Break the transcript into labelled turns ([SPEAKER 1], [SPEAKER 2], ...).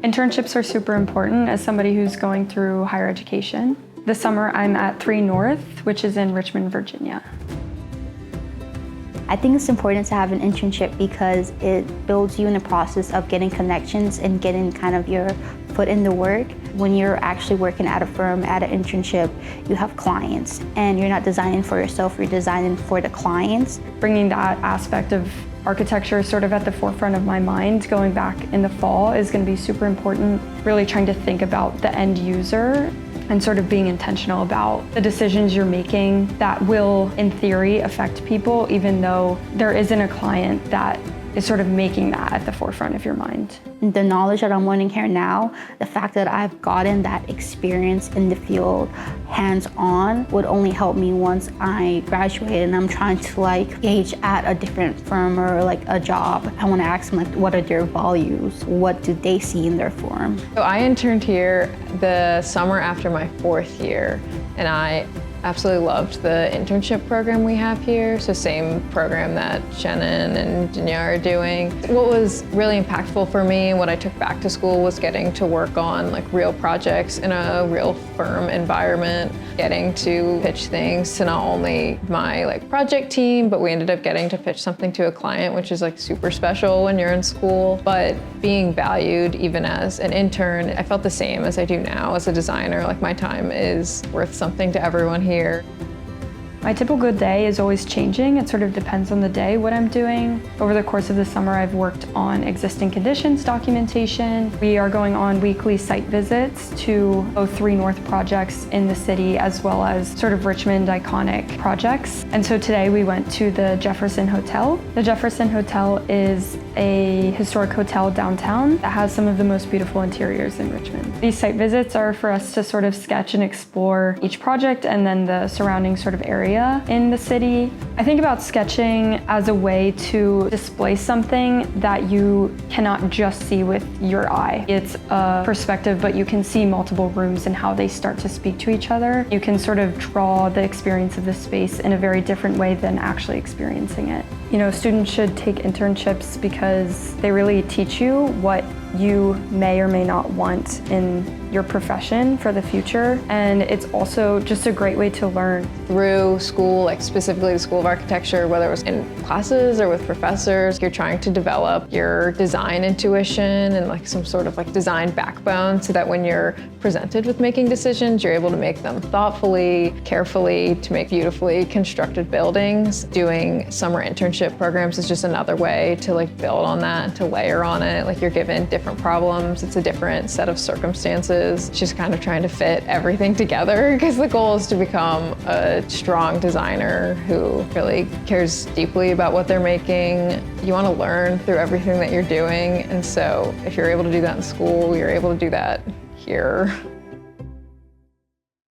[SPEAKER 1] Internships are super important as somebody who's going through higher education. This summer I'm at 3 North, which is in Richmond, Virginia.
[SPEAKER 2] I think it's important to have an internship because it builds you in the process of getting connections and getting kind of your foot in the work. When you're actually working at a firm, at an internship, you have clients and you're not designing for yourself, you're designing for the clients.
[SPEAKER 1] Bringing that aspect of architecture sort of at the forefront of my mind going back in the fall is going to be super important. Really trying to think about the end user and sort of being intentional about the decisions you're making that will, in theory, affect people, even though there isn't a client that is sort of making that at the forefront of your mind.
[SPEAKER 2] The knowledge that I'm learning here now, the fact that I've gotten that experience in the field hands-on would only help me once I graduate and I'm trying to gauge at a different firm or a job. I want to ask them what are their values? What do they see in their firm?
[SPEAKER 3] So I interned here the summer after my 4th year, and I absolutely loved the internship program we have here. So same program that Shannon and Janya are doing. What was really impactful for me and what I took back to school was getting to work on real projects in a real firm environment, getting to pitch things to not only my project team, but we ended up getting to pitch something to a client, which is super special when you're in school. But being valued even as an intern, I felt the same as I do now as a designer. My time is worth something to everyone here.
[SPEAKER 1] My typical day is always changing. It sort of depends on the day what I'm doing. Over the course of the summer, I've worked on existing conditions documentation. We are going on weekly site visits to both 3 North projects in the city as well as sort of Richmond iconic projects. And so today we went to the Jefferson Hotel. The Jefferson Hotel is a historic hotel downtown that has some of the most beautiful interiors in Richmond. These site visits are for us to sort of sketch and explore each project and then the surrounding sort of area in the city. I think about sketching as a way to display something that you cannot just see with your eye. It's a perspective, but you can see multiple rooms and how they start to speak to each other. You can sort of draw the experience of the space in a very different way than actually experiencing it. Students should take internships because they really teach you what you may or may not want in your profession for the future. And it's also just a great way to learn.
[SPEAKER 3] Through school, specifically the School of Architecture, whether it was in classes or with professors, you're trying to develop your design intuition and some sort of design backbone so that when you're presented with making decisions, you're able to make them thoughtfully, carefully, to make beautifully constructed buildings. Doing summer internship programs is just another way to build on that and to layer on it. You're given different problems, it's a different set of circumstances. Just kind of trying to fit everything together because the goal is to become a strong designer who really cares deeply about what they're making. You want to learn through everything that you're doing, and so if you're able to do that in school, you're able to do that here.